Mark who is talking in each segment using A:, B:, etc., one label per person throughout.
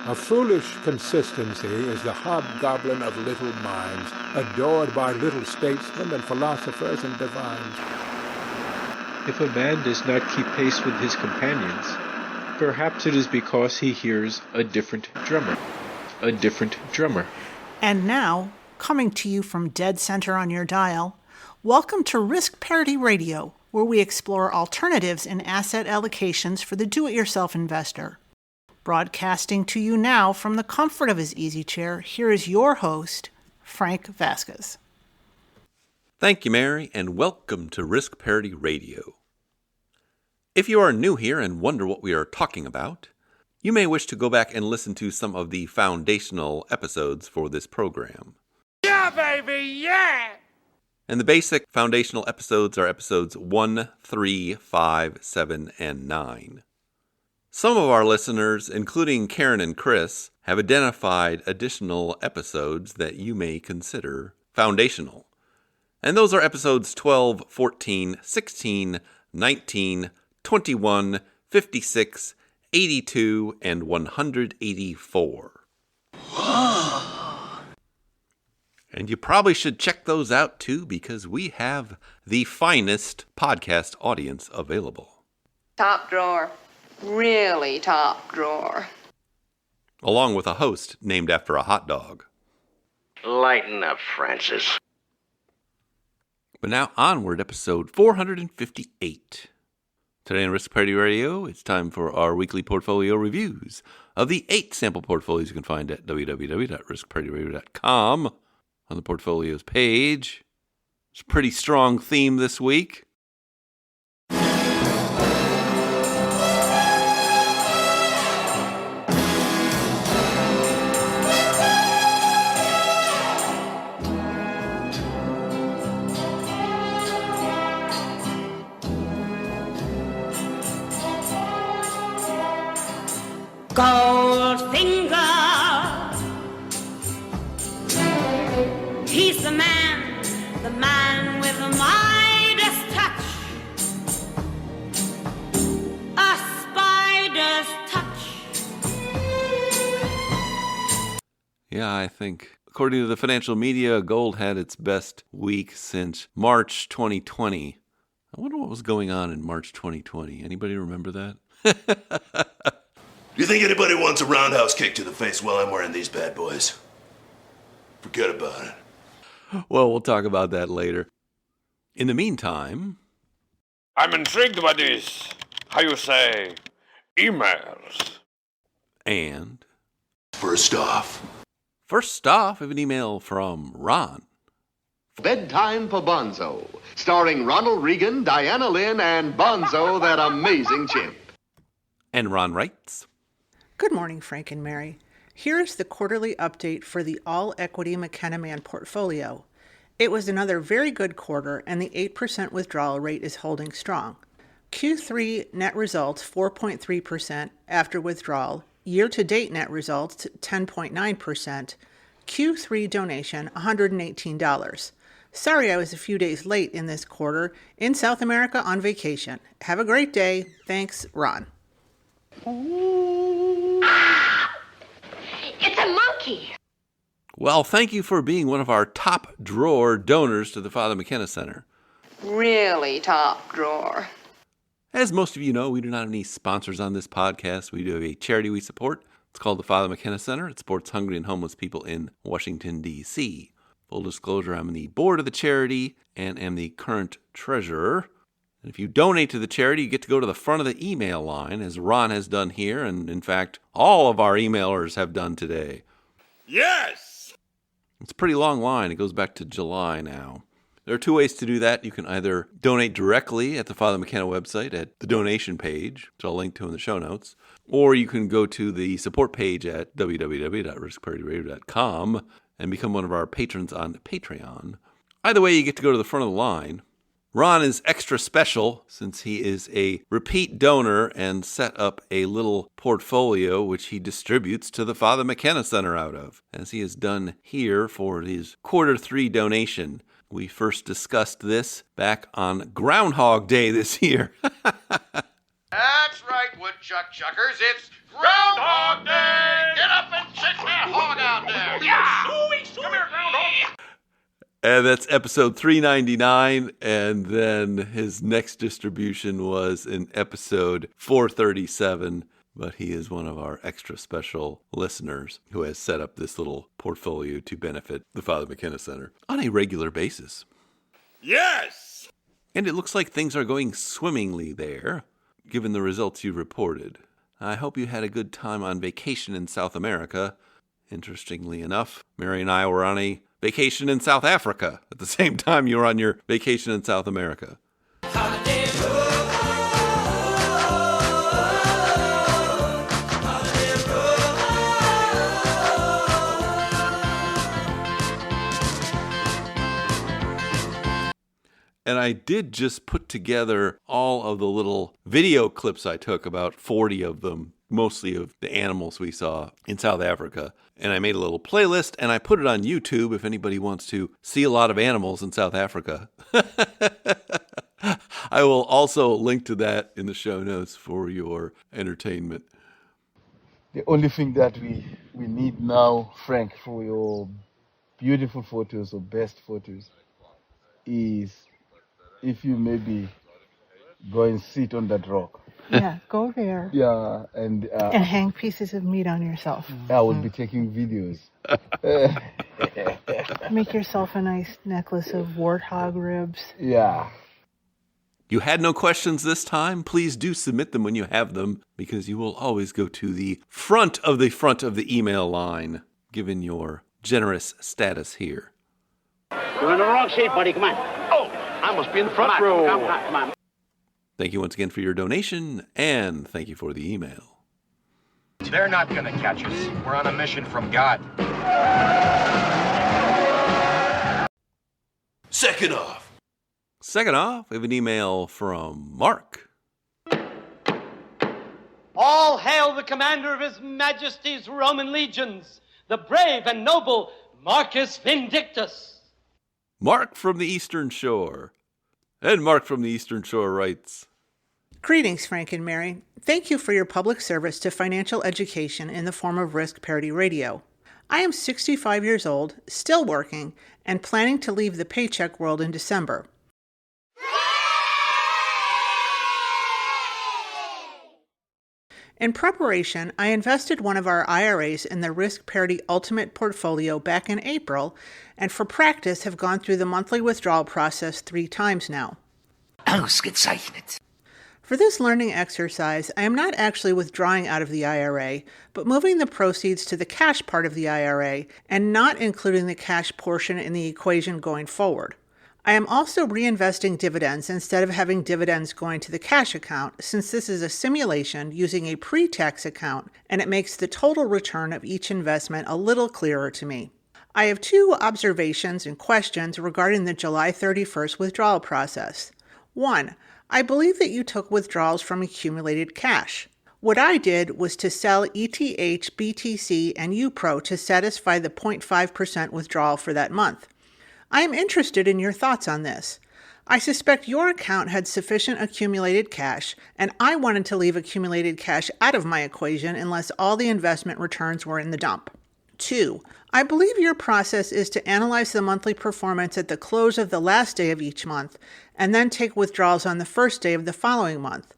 A: A foolish consistency is the hobgoblin of little minds, adored by little statesmen and philosophers and divines.
B: If a man does not keep pace with his companions, perhaps it is because he hears a different drummer. A different drummer.
C: And now, coming to you from dead center on your dial, welcome to Risk Parity Radio, where we explore alternatives in asset allocations for the do-it-yourself investor. Broadcasting to you now from the comfort of his easy chair, here is your host, Frank Vasquez.
D: Thank you, Mary, and welcome to Risk Parity Radio. If you are new here and wonder what we are talking about, you may wish to go back and listen to some of the foundational episodes for this program.
E: Yeah, baby, yeah!
D: And the basic foundational episodes are episodes 1, 3, 5, 7, and 9. Some of our listeners, including Karen and Chris, have identified additional episodes that you may consider foundational. And those are episodes 12, 14, 16, 19, 21, 56, 82, and 184. And you probably should check those out too, because we have the finest podcast audience available.
F: Top drawer. Really top drawer.
D: Along with a host named after a hot dog.
E: Lighten up, Francis.
D: But now onward, episode 458. Today on Risk Parity Radio, it's time for our weekly portfolio reviews of the 8 sample portfolios you can find at www.riskparityradio.com on the portfolios page. It's a pretty strong theme this week.
G: Goldfinger, he's the man with the Midas touch, a spider's touch.
D: Yeah, I think, according to the financial media, gold had its best week since March 2020. I wonder what was going on in March 2020. Anybody remember that?
H: Do you think anybody wants a roundhouse kick to the face while I'm wearing these bad boys? Forget about it.
D: Well, we'll talk about that later. In the meantime,
E: I'm intrigued by these, how you say, emails.
D: And
H: First off,
D: we have an email from Ron.
I: Bedtime for Bonzo, starring Ronald Reagan, Diana Lynn, and Bonzo, that amazing chimp.
D: And Ron writes,
C: Good morning, Frank and Mary. Here is the quarterly update for the all-equity McKenna Man portfolio. It was another very good quarter, and the 8% withdrawal rate is holding strong. Q3 net results 4.3% after withdrawal. Year-to-date net results 10.9%. Q3 donation $118. Sorry I was a few days late in this quarter in South America on vacation. Have a great day. Thanks, Ron.
G: It's a monkey.
D: Well, thank you for being one of our top drawer donors to the Father McKenna Center.
F: Really top drawer.
D: As most of you know, we do not have any sponsors on this podcast. We do have a charity we support. It's called the Father McKenna Center. It supports hungry and homeless people in Washington, D.C. Full disclosure, I'm on the board of the charity and am the current treasurer. And if you donate to the charity, you get to go to the front of the email line, as Ron has done here, and in fact, all of our emailers have done today.
E: Yes!
D: It's a pretty long line. It goes back to July now. There are 2 ways to do that. You can either donate directly at the Father McKenna website at the donation page, which I'll link to in the show notes, or you can go to the support page at www.riskparityradio.com and become one of our patrons on Patreon. Either way, you get to go to the front of the line. Ron is extra special since he is a repeat donor and set up a little portfolio which he distributes to the Father McKenna Center out of, as he has done here for his Q3 donation. We first discussed this back on Groundhog Day this year.
J: That's right, woodchuck chuckers. It's Groundhog Day! Get up
D: And that's episode 399. And then his next distribution was in episode 437. But he is one of our extra special listeners who has set up this little portfolio to benefit the Father McKenna Center on a regular basis.
E: Yes!
D: And it looks like things are going swimmingly there, given the results you reported. I hope you had a good time on vacation in South America. Interestingly enough, Mary and I were on a vacation in South Africa at the same time you were on your vacation in South America. And I did just put together all of the little video clips I took, about 40 of them, mostly of the animals we saw in South Africa. And I made a little playlist, and I put it on YouTube if anybody wants to see a lot of animals in South Africa. I will also link to that in the show notes for your entertainment.
J: The only thing that we need now, Frank, for your beautiful photos or best photos is if you maybe go and sit on that rock.
C: Yeah, go there.
J: Yeah, and
C: hang pieces of meat on yourself.
J: I will be taking videos.
C: Make yourself a nice necklace of warthog ribs.
J: Yeah.
D: You had no questions this time? Please do submit them when you have them, because you will always go to the front of the email line, given your generous status here.
K: You're in the wrong seat, buddy. Come on. Oh, I must be in the front row. Come on.
D: Thank you once again for your donation, and thank you for the email.
L: They're not going to catch us. We're on a mission from God.
H: Second off,
D: we have an email from Mark.
M: All hail the commander of His Majesty's Roman legions, the brave and noble Marcus Vindictus.
D: Mark from the Eastern Shore. And Mark from the Eastern Shore writes,
C: Greetings, Frank and Mary. Thank you for your public service to financial education in the form of Risk Parity Radio. I am 65 years old, still working, and planning to leave the paycheck world in December. In preparation, I invested one of our IRAs in the Risk Parity Ultimate portfolio back in April, and for practice have gone through the monthly withdrawal process 3 times now.
N: Ausgezeichnet.
C: For this learning exercise, I am not actually withdrawing out of the IRA, but moving the proceeds to the cash part of the IRA and not including the cash portion in the equation going forward. I am also reinvesting dividends instead of having dividends going to the cash account, since this is a simulation using a pre-tax account, and it makes the total return of each investment a little clearer to me. I have 2 observations and questions regarding the July 31st withdrawal process. 1. I believe that you took withdrawals from accumulated cash. What I did was to sell ETH, BTC, and UPRO to satisfy the 0.5% withdrawal for that month. I am interested in your thoughts on this. I suspect your account had sufficient accumulated cash, and I wanted to leave accumulated cash out of my equation unless all the investment returns were in the dump. 2. I believe your process is to analyze the monthly performance at the close of the last day of each month, and then take withdrawals on the first day of the following month.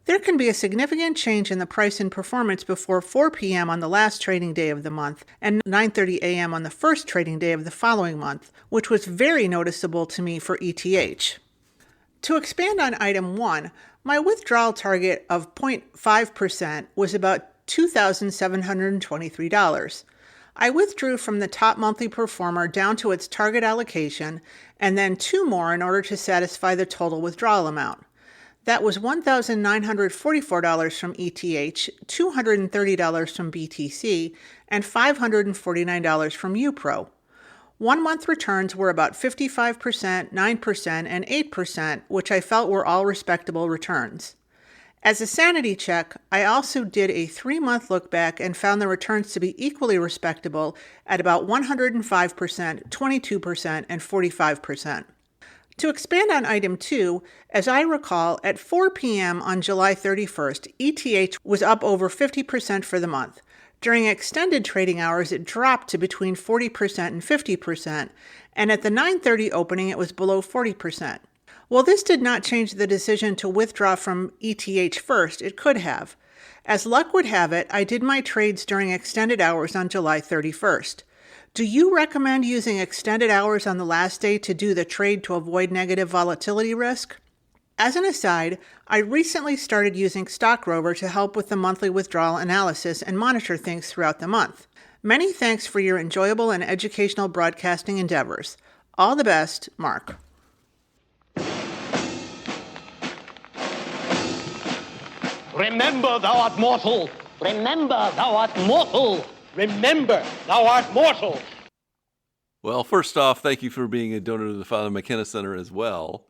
C: There can be a significant change in the price and performance before 4 p.m. on the last trading day of the month and 9:30 a.m. on the first trading day of the following month, which was very noticeable to me for ETH. To expand on item 1, my withdrawal target of 0.5% was about $2,723. I withdrew from the top monthly performer down to its target allocation, and then 2 more in order to satisfy the total withdrawal amount. That was $1,944 from ETH, $230 from BTC, and $549 from UPRO. 1-month returns were about 55%, 9%, and 8%, which I felt were all respectable returns. As a sanity check, I also did a 3-month look back and found the returns to be equally respectable at about 105%, 22%, and 45%. To expand on item 2, as I recall, at 4 p.m. on July 31st, ETH was up over 50% for the month. During extended trading hours, it dropped to between 40% and 50%, and at the 9:30 opening, it was below 40%. While this did not change the decision to withdraw from ETH first, it could have. As luck would have it, I did my trades during extended hours on July 31st. Do you recommend using extended hours on the last day to do the trade to avoid negative volatility risk? As an aside, I recently started using Stock Rover to help with the monthly withdrawal analysis and monitor things throughout the month. Many thanks for your enjoyable and educational broadcasting endeavors. All the best, Mark.
M: Remember thou art mortal. Remember thou art mortal. Remember thou art mortal.
D: Well, first off, thank you for being a donor to the Father McKenna Center as well.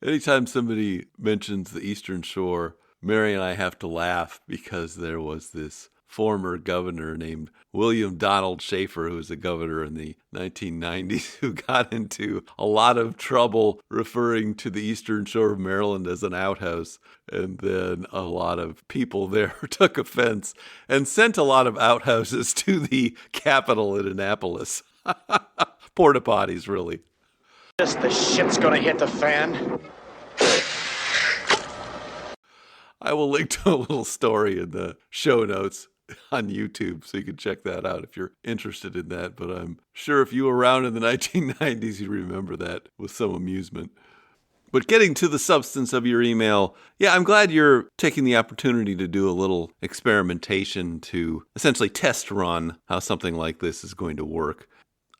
D: Anytime somebody mentions the Eastern Shore, Mary and I have to laugh because there was this former governor named William Donald Schaefer, who was a governor in the 1990s, who got into a lot of trouble referring to the Eastern Shore of Maryland as an outhouse. And then a lot of people there took offense and sent a lot of outhouses to the Capitol in Annapolis. Porta potties, really.
L: Just the shit's gonna hit the fan.
D: I will link to a little story in the show notes on YouTube, so you can check that out if you're interested in that. But I'm sure if you were around in the 1990s, you remember that with some amusement. But getting to the substance of your email, yeah, I'm glad you're taking the opportunity to do a little experimentation to essentially test run how something like this is going to work.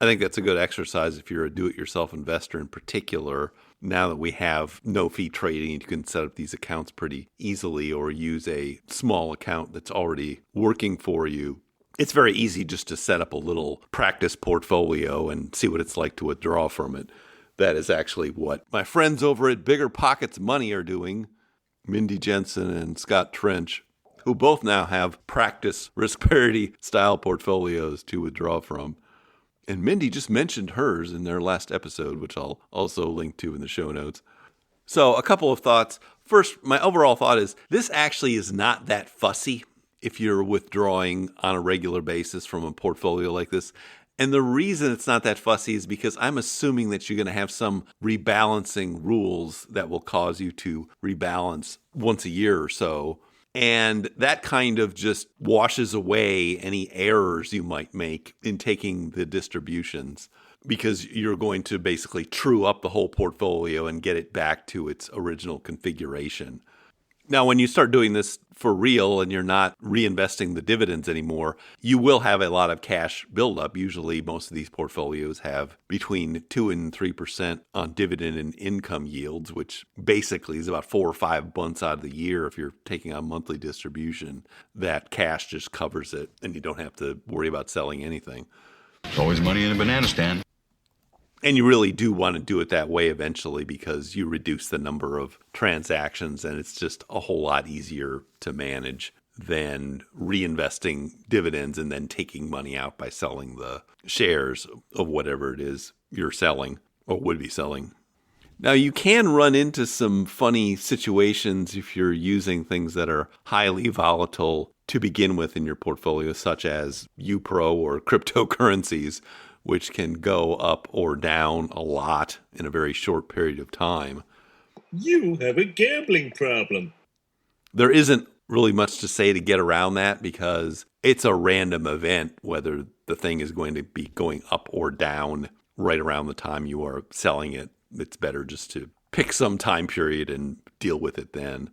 D: I think that's a good exercise if you're a do-it-yourself investor in particular. Now that we have no-fee trading, you can set up these accounts pretty easily or use a small account that's already working for you. It's very easy just to set up a little practice portfolio and see what it's like to withdraw from it. That is actually what my friends over at Bigger Pockets Money are doing, Mindy Jensen and Scott Trench, who both now have practice risk parity style portfolios to withdraw from. And Mindy just mentioned hers in their last episode, which I'll also link to in the show notes. So a couple of thoughts. First, my overall thought is this actually is not that fussy if you're withdrawing on a regular basis from a portfolio like this. And the reason it's not that fussy is because I'm assuming that you're going to have some rebalancing rules that will cause you to rebalance once a year or so. And that kind of just washes away any errors you might make in taking the distributions, because you're going to basically true up the whole portfolio and get it back to its original configuration. Now, when you start doing this for real and you're not reinvesting the dividends anymore, you will have a lot of cash buildup. Usually, most of these portfolios have between 2 and 3% on dividend and income yields, which basically is about 4 or 5 months out of the year. If you're taking on monthly distribution, that cash just covers it and you don't have to worry about selling anything.
O: There's always money in a banana stand.
D: And you really do want to do it that way eventually because you reduce the number of transactions and it's just a whole lot easier to manage than reinvesting dividends and then taking money out by selling the shares of whatever it is you're selling or would be selling. Now, you can run into some funny situations if you're using things that are highly volatile to begin with in your portfolio, such as UPRO or cryptocurrencies, which can go up or down a lot in a very short period of time.
P: You have a gambling problem.
D: There isn't really much to say to get around that because it's a random event whether the thing is going to be going up or down right around the time you are selling it. It's better just to pick some time period and deal with it then.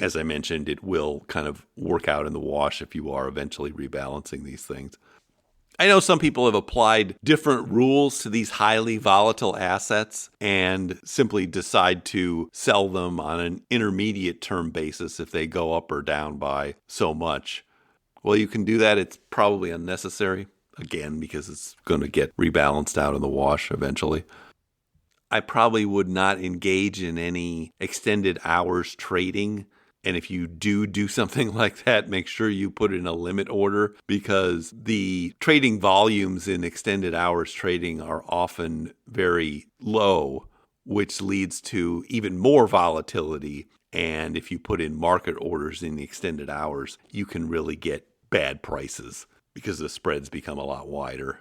D: As I mentioned, it will kind of work out in the wash if you are eventually rebalancing these things. I know some people have applied different rules to these highly volatile assets and simply decide to sell them on an intermediate term basis if they go up or down by so much. Well, you can do that. It's probably unnecessary, again, because it's going to get rebalanced out in the wash eventually. I probably would not engage in any extended hours trading. And if you do something like that, make sure you put in a limit order because the trading volumes in extended hours trading are often very low, which leads to even more volatility. And if you put in market orders in the extended hours, you can really get bad prices because the spreads become a lot wider.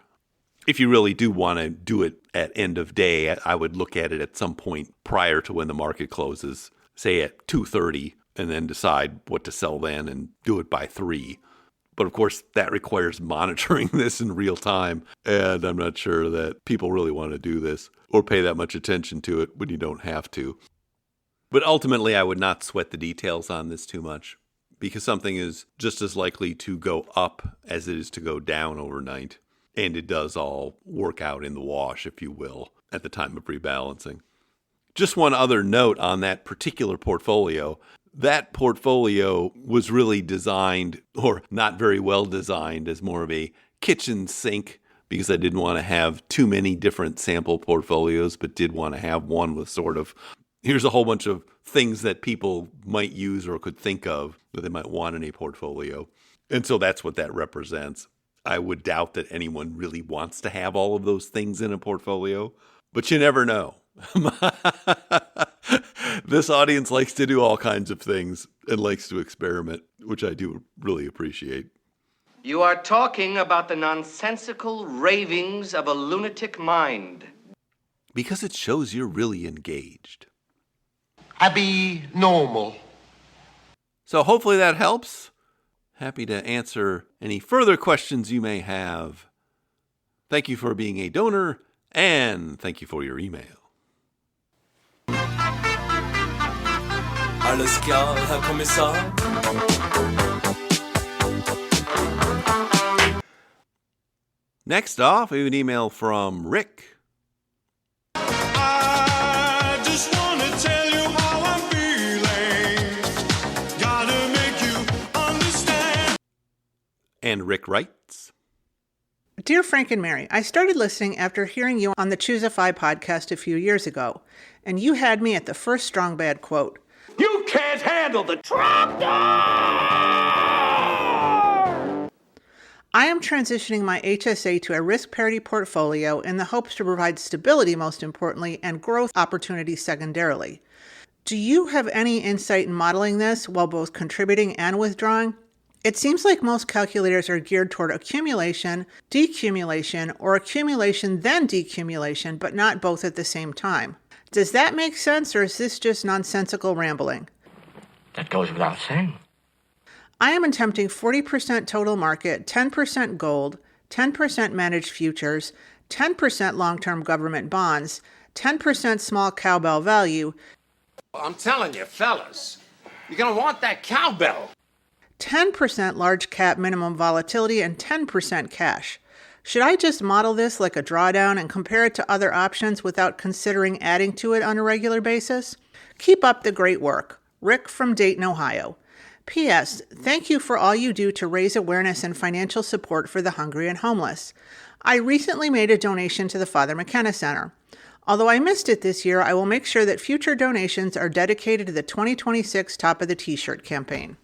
D: If you really do want to do it at end of day, I would look at it at some point prior to when the market closes, say at 2:30, and then decide what to sell then and do it by 3. But of course, that requires monitoring this in real time, and I'm not sure that people really want to do this or pay that much attention to it when you don't have to. But ultimately, I would not sweat the details on this too much, because something is just as likely to go up as it is to go down overnight. And it does all work out in the wash, if you will, at the time of rebalancing. Just one other note on that particular portfolio. That portfolio was really designed, or not very well designed, as more of a kitchen sink, because I didn't want to have too many different sample portfolios, but did want to have one with sort of, here's a whole bunch of things that people might use or could think of that they might want in a portfolio. And so that's what that represents. I would doubt that anyone really wants to have all of those things in a portfolio, but you never know. This audience likes to do all kinds of things and likes to experiment, which I do really appreciate.
Q: You are talking about the nonsensical ravings of a lunatic mind.
D: Because it shows you're really engaged.
I: Abby normal.
D: So hopefully that helps. Happy to answer any further questions you may have. Thank you for being a donor, and thank you for your email.
R: Alles klar, Herr Kommissar.
D: Next off, we have an email from Rick.
R: I just want to tell you how I'm feeling. Gotta make you understand.
D: And Rick writes,
C: Dear Frank and Mary, I started listening after hearing you on the Choosify podcast a few years ago, and you had me at the first strong bad quote.
K: You can't handle the tractor!
C: I am transitioning my HSA to a risk parity portfolio in the hopes to provide stability, most importantly, and growth opportunities secondarily. Do you have any insight in modeling this while both contributing and withdrawing? It seems like most calculators are geared toward accumulation, decumulation, or accumulation then decumulation, but not both at the same time. Does that make sense, or is this just nonsensical rambling?
N: That goes without saying.
C: I am attempting 40% total market, 10% gold, 10% managed futures, 10% long-term government bonds, 10% small cowbell value.
K: I'm telling you, fellas, you're gonna want that cowbell.
C: 10% large cap minimum volatility, and 10% cash. Should I just model this like a drawdown and compare it to other options without considering adding to it on a regular basis? Keep up the great work. Rick from Dayton, Ohio. P.S. Thank you for all you do to raise awareness and financial support for the hungry and homeless. I recently made a donation to the Father McKenna Center. Although I missed it this year, I will make sure that future donations are dedicated to the 2026 Top of the T-shirt campaign.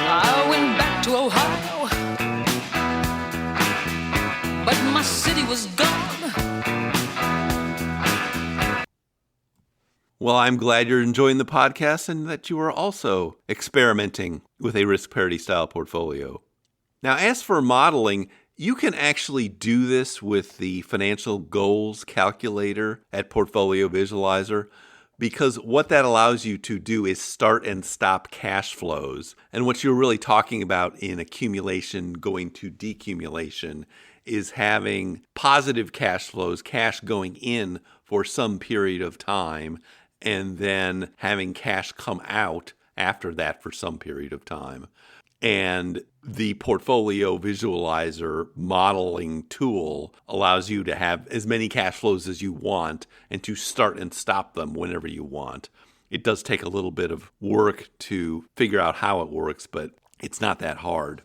S: I went back to Ohio, but my city was gone.
D: Well, I'm glad you're enjoying the podcast and that you are also experimenting with a risk parity style portfolio. Now, as for modeling, you can actually do this with the financial goals calculator at Portfolio Visualizer, because what that allows you to do is start and stop cash flows. And what you're really talking about in accumulation going to decumulation is having positive cash flows, cash going in for some period of time, and then having cash come out after that for some period of time. And the Portfolio Visualizer modeling tool allows you to have as many cash flows as you want and to start and stop them whenever you want. It does take a little bit of work to figure out how it works, but it's not that hard.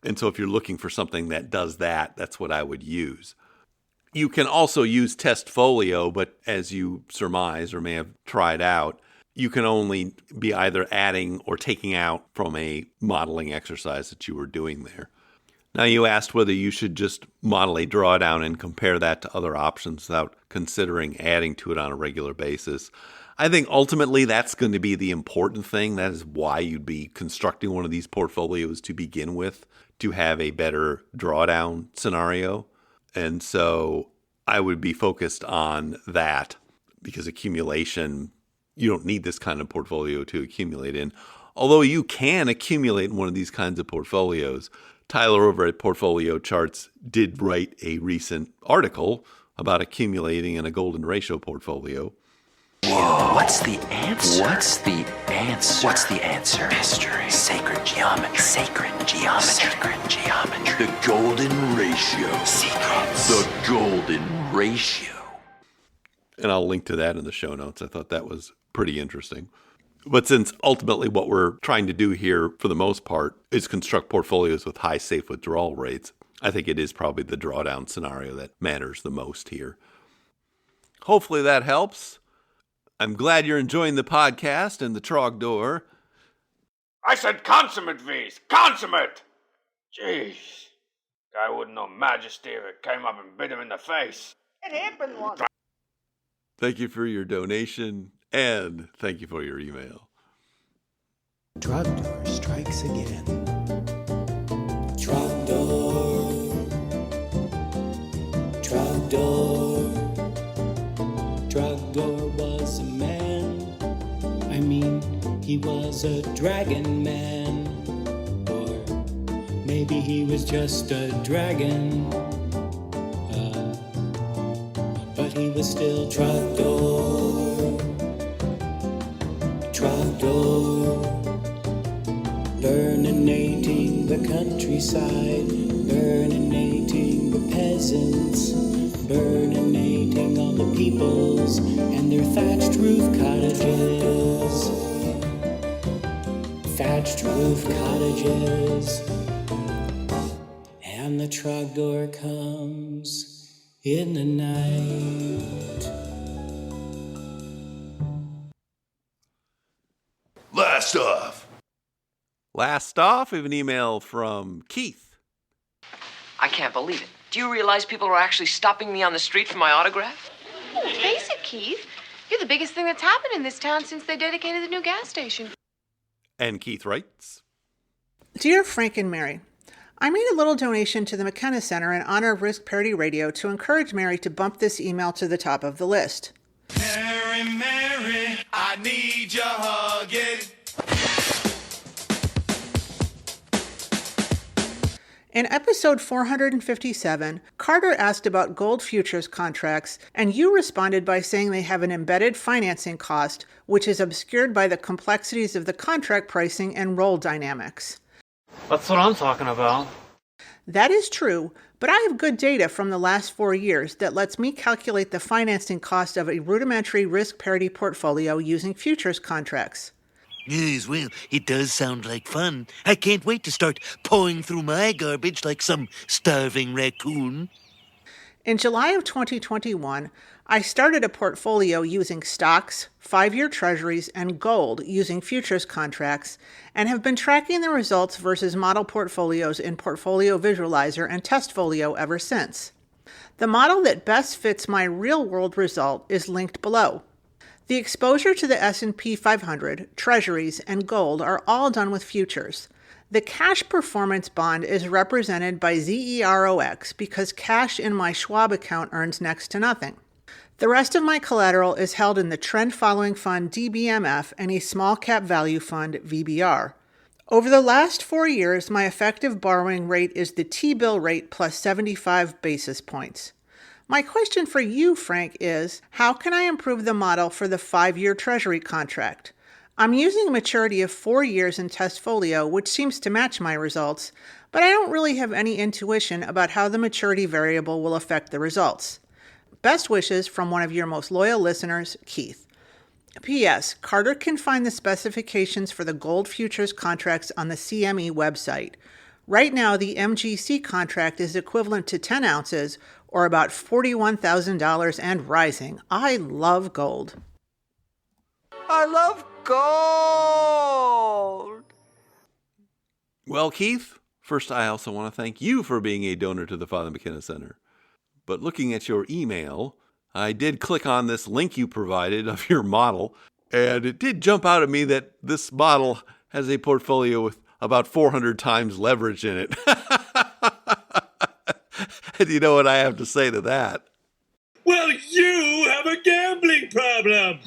D: And so if you're looking for something that does that, that's what I would use. You can also use Testfolio, but as you surmise or may have tried out, you can only be either adding or taking out from a modeling exercise that you were doing there. Now, you asked whether you should just model a drawdown and compare that to other options without considering adding to it on a regular basis. I think ultimately that's going to be the important thing. That is why you'd be constructing one of these portfolios to begin with, to have a better drawdown scenario. And so I would be focused on that, because accumulation, you don't need this kind of portfolio to accumulate in. Although you can accumulate in one of these kinds of portfolios. Tyler over at Portfolio Charts did write a recent article about accumulating in a golden ratio portfolio.
N: Whoa. What's the answer? What's the answer? What's the answer? Mystery. Sacred geometry. Sacred geometry. Sacred geometry.
H: The golden ratio.
N: Secrets.
H: The golden ratio.
D: And I'll link to that in the show notes. I thought that was pretty interesting. But since ultimately what we're trying to do here, for the most part, is construct portfolios with high safe withdrawal rates, I think it is probably the drawdown scenario that matters the most here. Hopefully that helps. I'm glad you're enjoying the podcast and the Trogdor.
E: I said consummate, V's. Consummate! Jeez. Guy wouldn't know majesty if it came up and bit him in the face.
G: It happened once.
D: Thank you for your donation, and thank you for your email.
T: Trogdor strikes again. Trogdor. Trogdor. Trogdor was a man. I mean, he was a dragon man. Or maybe he was just a dragon. But he was still Trogdor. Trogdor. Burninating the countryside, burninating the peasants, burninating all the peoples and their thatched roof cottages. Thatched roof cottages. And the Trogdor comes in the night.
D: Last off, we have an email from Keith.
U: I can't believe it. Do you realize people are actually stopping me on the street for my autograph?
V: Face it, Keith. You're the biggest thing that's happened in this town since they dedicated the new gas station.
D: And Keith writes,
C: Dear Frank and Mary, I made a little donation to the McKenna Center in honor of Risk Parity Radio to encourage Mary to bump this email to the top of the list.
R: Mary, Mary, I need your hugging.
C: In episode 457, Carter asked about gold futures contracts, and you responded by saying they have an embedded financing cost, which is obscured by the complexities of the contract pricing and roll dynamics.
W: That's what I'm talking about.
C: That is true, but I have good data from the last 4 years that lets me calculate the financing cost of a rudimentary risk parity portfolio using futures contracts.
X: Yes, well, it does sound like fun. I can't wait to start pawing through my garbage like some starving raccoon.
C: In July of 2021, I started a portfolio using stocks, 5-year treasuries, and gold using futures contracts, and have been tracking the results versus model portfolios in Portfolio Visualizer and Testfolio ever since. The model that best fits my real-world result is linked below. The exposure to the S&P 500, Treasuries, and gold are all done with futures. The cash performance bond is represented by ZEROX because cash in my Schwab account earns next to nothing. The rest of my collateral is held in the Trend Following Fund DBMF and a Small Cap Value Fund VBR. Over the last 4 years, my effective borrowing rate is the T-bill rate plus 75 basis points. My question for you, Frank, is how can I improve the model for the 5-year Treasury contract? I'm using a maturity of 4 years in Testfolio, which seems to match my results, but I don't really have any intuition about how the maturity variable will affect the results. Best wishes from one of your most loyal listeners, Keith. P.S. Carter can find the specifications for the gold futures contracts on the CME website. Right now, the MGC contract is equivalent to 10 ounces, or about $41,000 and rising. I love gold.
Y: I love gold!
D: Well, Keith, first I also want to thank you for being a donor to the Father McKenna Center. But looking at your email, I did click on this link you provided of your model, and it did jump out at me that this model has a portfolio with about 400 times leverage in it. And you know what I have to say to that?
P: Well, you have a gambling problem.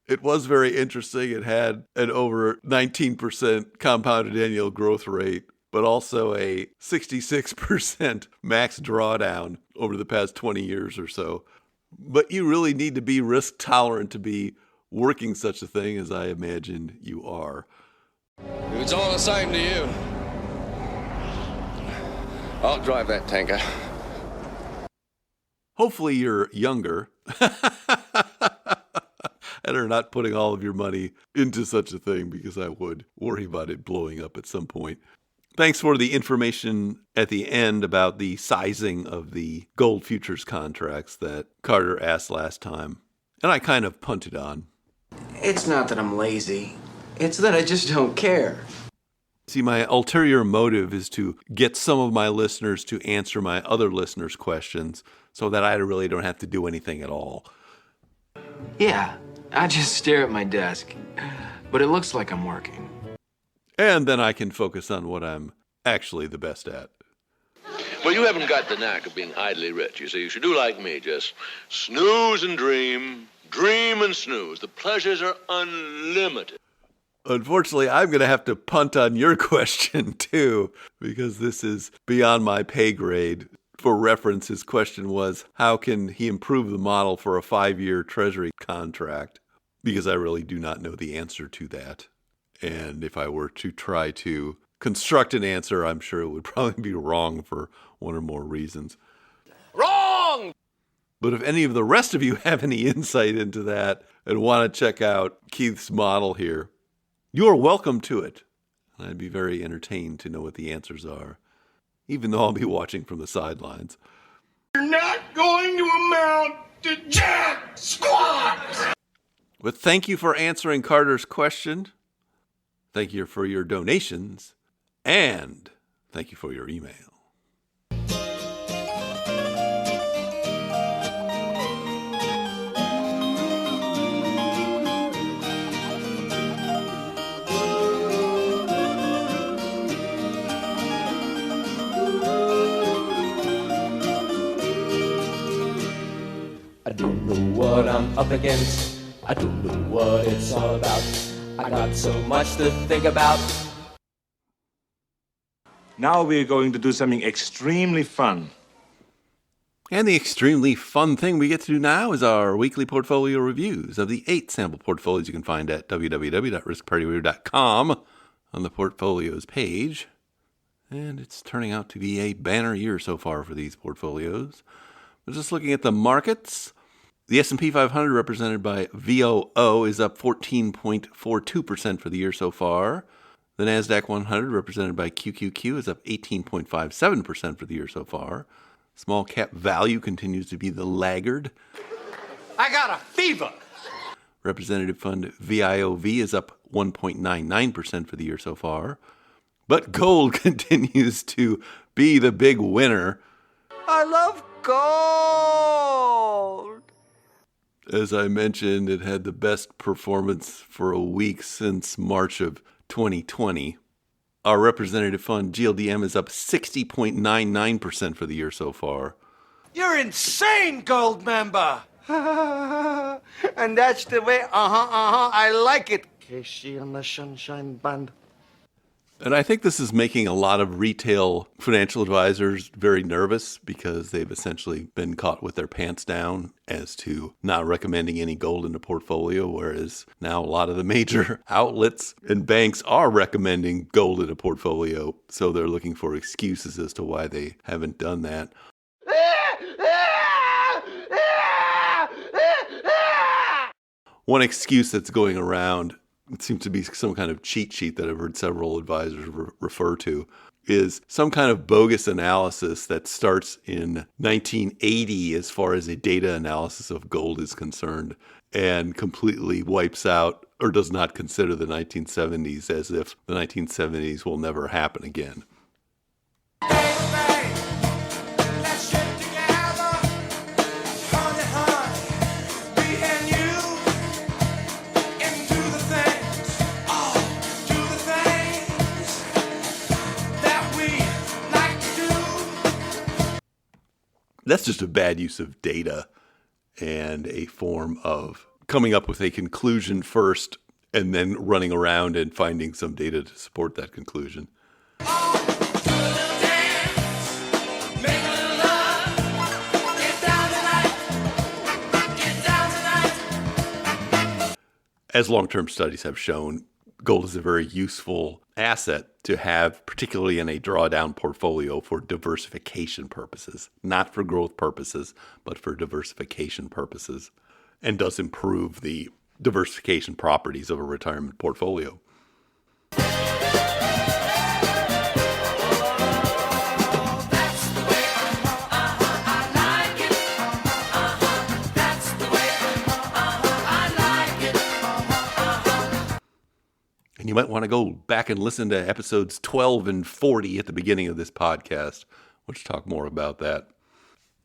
D: It was very interesting. It had an over 19% compounded annual growth rate, but also a 66% max drawdown over the past 20 years or so. But you really need to be risk tolerant to be working such a thing, as I imagine you are.
A: If it's all the same to you, I'll drive that tanker.
D: Hopefully you're younger and are not putting all of your money into such a thing, because I would worry about it blowing up at some point. Thanks for the information at the end about the sizing of the gold futures contracts that Carter asked last time, and I kind of punted on.
N: It's not that I'm lazy. It's that I just don't care.
D: See, my ulterior motive is to get some of my listeners to answer my other listeners' questions so that I really don't have to do anything at all.
N: Yeah, I just stare at my desk, but it looks like I'm working.
D: And then I can focus on what I'm actually the best at.
H: Well, you haven't got the knack of being idly rich. You see, you should do like me. Just snooze and dream, dream and snooze. The pleasures are unlimited.
D: Unfortunately, I'm going to have to punt on your question, too, because this is beyond my pay grade. For reference, his question was, how can he improve the model for a 5-year Treasury contract? Because I really do not know the answer to that. And if I were to try to construct an answer, I'm sure it would probably be wrong for one or more reasons.
A: Wrong!
D: But if any of the rest of you have any insight into that and want to check out Keith's model here, you are welcome to it. I'd be very entertained to know what the answers are, even though I'll be watching from the sidelines.
R: You're not going to amount to jack squat!
D: But thank you for answering Carter's question. Thank you for your donations. And thank you for your email.
B: I don't know what I'm up against. I don't know what it's all about. I got so much to think about.
F: Now we're going to do something extremely fun.
D: And the extremely fun thing we get to do now is our weekly portfolio reviews of the 8 sample portfolios you can find at www.riskpartyreview.com on the portfolios page. And it's turning out to be a banner year so far for these portfolios. We're just looking at the markets. The S&P 500, represented by VOO, is up 14.42% for the year so far. The NASDAQ 100, represented by QQQ, is up 18.57% for the year so far. Small cap value continues to be the laggard.
A: I got a fever!
D: Representative fund VIOV is up 1.99% for the year so far. But gold continues to be the big winner.
Y: I love gold!
D: As I mentioned, it had the best performance for a week since March of 2020. Our representative fund, GLDM, is up 60.99% for the year so far.
Y: You're insane, gold member! And that's the way, I like it. Casey and the Sunshine Band.
D: And I think this is making a lot of retail financial advisors very nervous, because they've essentially been caught with their pants down as to not recommending any gold in the portfolio, whereas now a lot of the major outlets and banks are recommending gold in a portfolio. So they're looking for excuses as to why they haven't done that. One excuse that's going around, it seems to be some kind of cheat sheet that I've heard several advisors refer to, is some kind of bogus analysis that starts in 1980 as far as a data analysis of gold is concerned, and completely wipes out or does not consider the 1970s, as if the 1970s will never happen again. That's just a bad use of data and a form of coming up with a conclusion first and then running around and finding some data to support that conclusion. As long-term studies have shown, gold is a very useful asset to have, particularly in a drawdown portfolio for diversification purposes, not for growth purposes, but for diversification purposes, and does improve the diversification properties of a retirement portfolio. And you might want to go back and listen to episodes 12 and 40 at the beginning of this podcast, which talk more about that.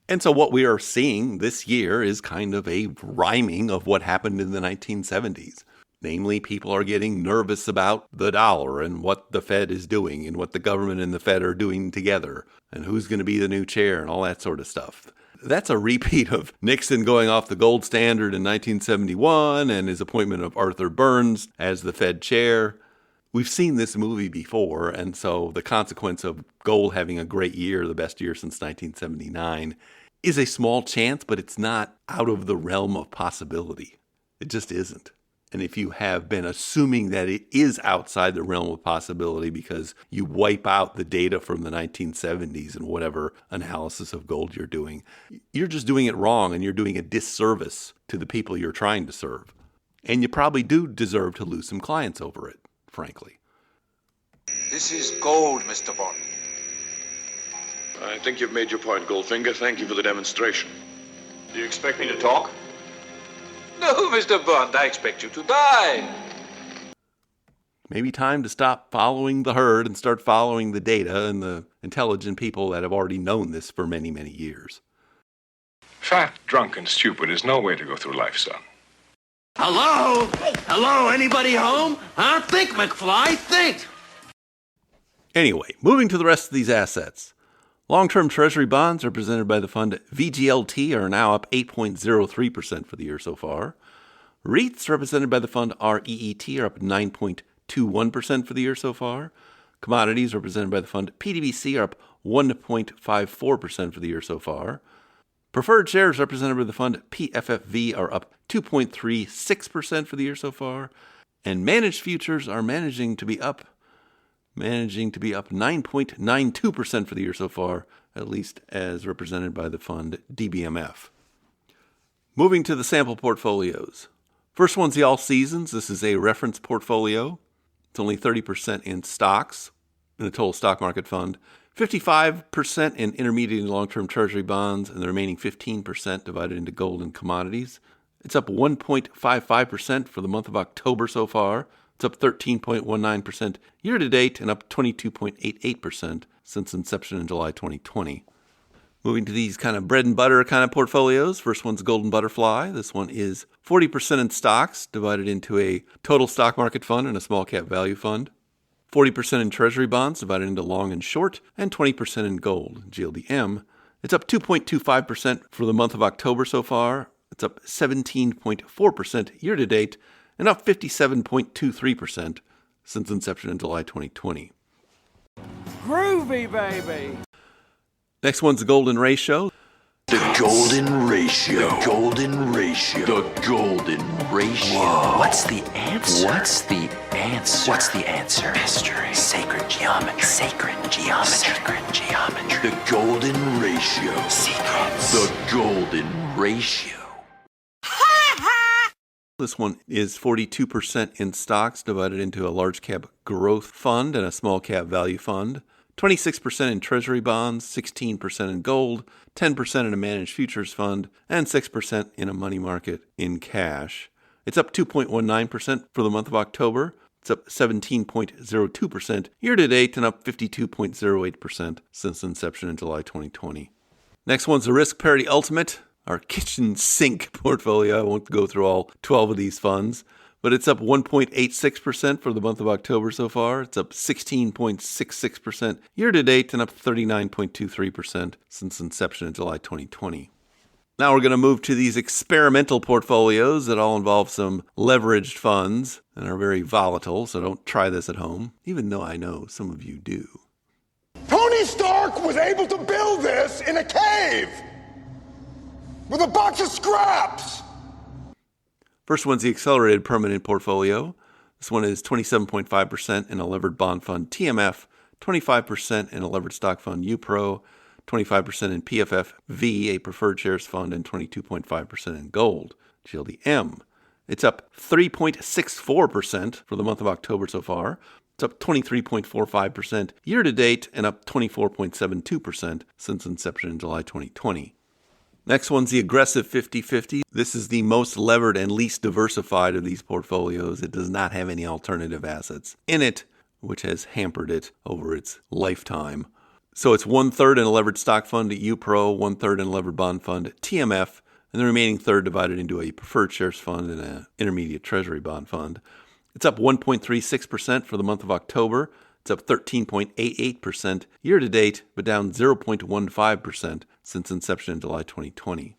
D: And so what we are seeing this year is kind of a rhyming of what happened in the 1970s. Namely, people are getting nervous about the dollar and what the Fed is doing and what the government and the Fed are doing together and who's going to be the new chair and all that sort of stuff. That's a repeat of Nixon going off the gold standard in 1971 and his appointment of Arthur Burns as the Fed chair. We've seen this movie before, and so the consequence of gold having a great year, the best year since 1979, is a small chance, but it's not out of the realm of possibility. It just isn't. And if you have been assuming that it is outside the realm of possibility because you wipe out the data from the 1970s and whatever analysis of gold you're doing, you're just doing it wrong and you're doing a disservice to the people you're trying to serve. And you probably do deserve to lose some clients over it, frankly.
J: This is gold, Mr. Bond.
H: I think you've made your point, Goldfinger. Thank you for the demonstration.
J: Do you expect me to talk? No, Mr. Bond, I expect you to die.
D: Maybe time to stop following the herd and start following the data and the intelligent people that have already known this for many, many years.
F: Fat, drunk, and stupid is no way to go through life, son.
X: Hello? Hello, anybody home? Huh? Think, McFly, think!
D: Anyway, moving to the rest of these assets. Long-term Treasury bonds represented by the fund VGLT are now up 8.03% for the year so far. REITs represented by the fund REET are up 9.21% for the year so far. Commodities represented by the fund PDBC are up 1.54% for the year so far. Preferred shares represented by the fund PFFV are up 2.36% for the year so far. And managed futures are managing to be up 9.92% for the year so far, at least as represented by the fund DBMF. Moving to the sample portfolios. First one's the All Seasons. This is a reference portfolio. It's only 30% in stocks in the total stock market fund, 55% in intermediate and long-term Treasury bonds, and the remaining 15% divided into gold and commodities. It's up 1.55% for the month of October so far. It's up 13.19% year-to-date and up 22.88% since inception in July 2020. Moving to these kind of bread and butter kind of portfolios. First one's Golden Butterfly. This one is 40% in stocks, divided into a total stock market fund and a small cap value fund. 40% in Treasury bonds, divided into long and short, and 20% in gold, GLDM. It's up 2.25% for the month of October so far. It's up 17.4% year-to-date, and up 57.23% since inception in July 2020.
L: Groovy, baby!
D: Next one's the Golden Ratio.
N: The Golden Ratio. The Golden Ratio. The Golden Ratio. Whoa. What's the answer? What's the answer? What's the answer? Mystery. Sacred geometry. Sacred geometry. Sacred geometry. The Golden Ratio. Secrets. The Golden Ratio.
D: This one is 42% in stocks, divided into a large cap growth fund and a small cap value fund. 26% in Treasury bonds, 16% in gold, 10% in a managed futures fund, and 6% in a money market in cash. It's up 2.19% for the month of October. It's up 17.02% year-to-date and up 52.08% since inception in July 2020. Next one's the Risk Parity Ultimate, our kitchen sink portfolio. I won't go through all 12 of these funds, but it's up 1.86% for the month of October so far. It's up 16.66% year-to-date and up 39.23% since inception in July 2020. Now we're going to move to these experimental portfolios that all involve some leveraged funds and are very volatile, so don't try this at home, even though I know some of you do.
R: Tony Stark was able to build this in a cave with a box of scraps.
D: First one's the accelerated permanent portfolio. This one is 27.5% in a levered bond fund TMF, 25% in a levered stock fund UPRO, 25% in PFFV, a preferred shares fund, and 22.5% in gold, GLDM. It's up 3.64% for the month of October so far. It's up 23.45% year-to-date and up 24.72% since inception in July 2020. Next one's the aggressive 50-50. This is the most levered and least diversified of these portfolios. It does not have any alternative assets in it, which has hampered it over its lifetime. So it's 1/3 in a levered stock fund at UPRO, 1/3 in a levered bond fund at TMF, and the remaining third divided into a preferred shares fund and an intermediate Treasury bond fund. It's up 1.36% for the month of October. It's up 13.88% year-to-date, but down 0.15% since inception in July 2020.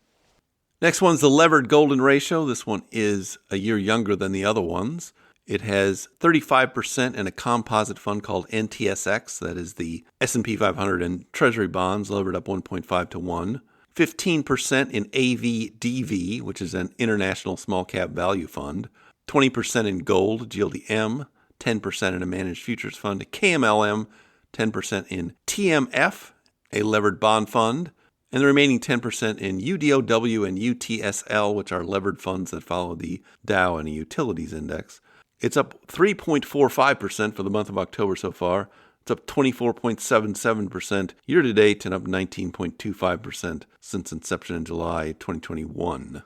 D: Next one's the levered golden ratio. This one is a year younger than the other ones. It has 35% in a composite fund called NTSX, that is the S&P 500 and Treasury bonds, levered up 1.5 to 1. 15% in AVDV, which is an international small cap value fund. 20% in gold, GLDM. 10% in a managed futures fund, KMLM. 10% in TMF, a levered bond fund. And the remaining 10% in UDOW and UTSL, which are levered funds that follow the Dow and the Utilities Index. It's up 3.45% for the month of October so far. It's up 24.77% year-to-date and up 19.25% since inception in July 2021.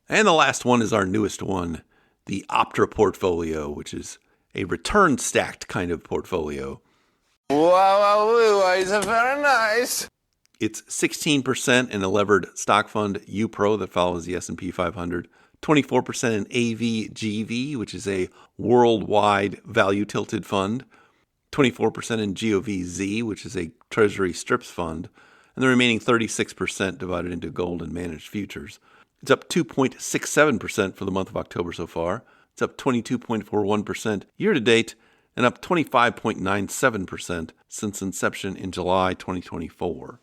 D: And the last one is our newest one, the Optra portfolio, which is a return-stacked kind of portfolio.
R: Wow, it's very nice.
D: It's 16% in a levered stock fund UPRO that follows the S&P 500. 24% in AVGV, which is a worldwide value-tilted fund, 24% in GOVZ, which is a Treasury strips fund, and the remaining 36% divided into gold and managed futures. It's up 2.67% for the month of October so far. It's up 22.41% year-to-date and up 25.97% since inception in July 2024.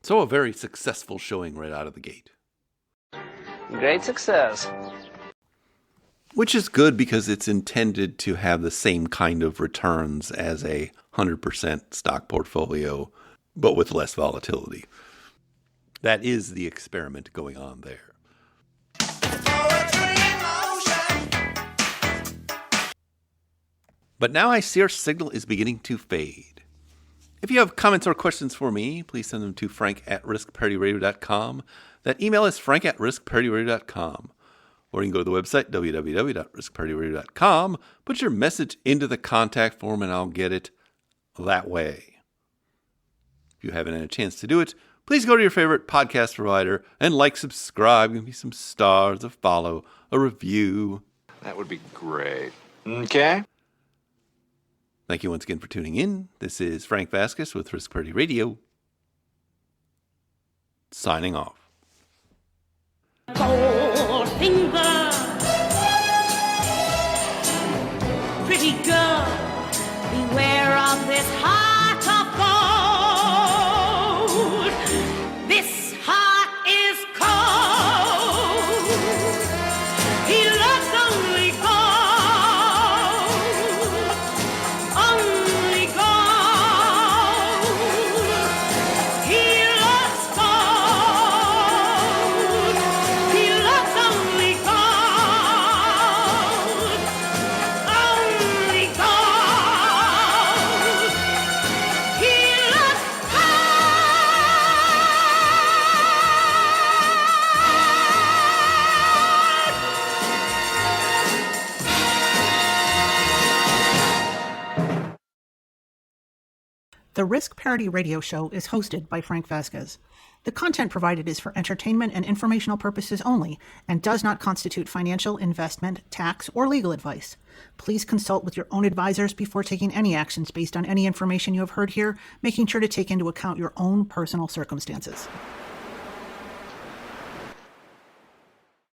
D: So a very successful showing right out of the gate.
U: Great success.
D: Which is good because it's intended to have the same kind of returns as a 100% stock portfolio, but with less volatility. That is the experiment going on there. But now I see our signal is beginning to fade. If you have comments or questions for me, please send them to frank@riskparityradio.com. That email is frank@riskparityradio.com. Or you can go to the website, www.riskparityradio.com, put your message into the contact form, and I'll get it that way. If you haven't had a chance to do it, please go to your favorite podcast provider and subscribe, give me some stars, a follow, a review.
J: That would be great. Okay?
D: Thank you once again for tuning in. This is Frank Vasquez with Risk Parity Radio, signing off.
G: Goldfinger, pretty girl, beware of this heart of gold. This heart is cold. He loves only gold, only gold. He loves gold. He loves only gold.
C: The Risk Parity Radio Show is hosted by Frank Vasquez. The content provided is for entertainment and informational purposes only and does not constitute financial, investment, tax, or legal advice. Please consult with your own advisors before taking any actions based on any information you have heard here, making sure to take into account your own personal circumstances.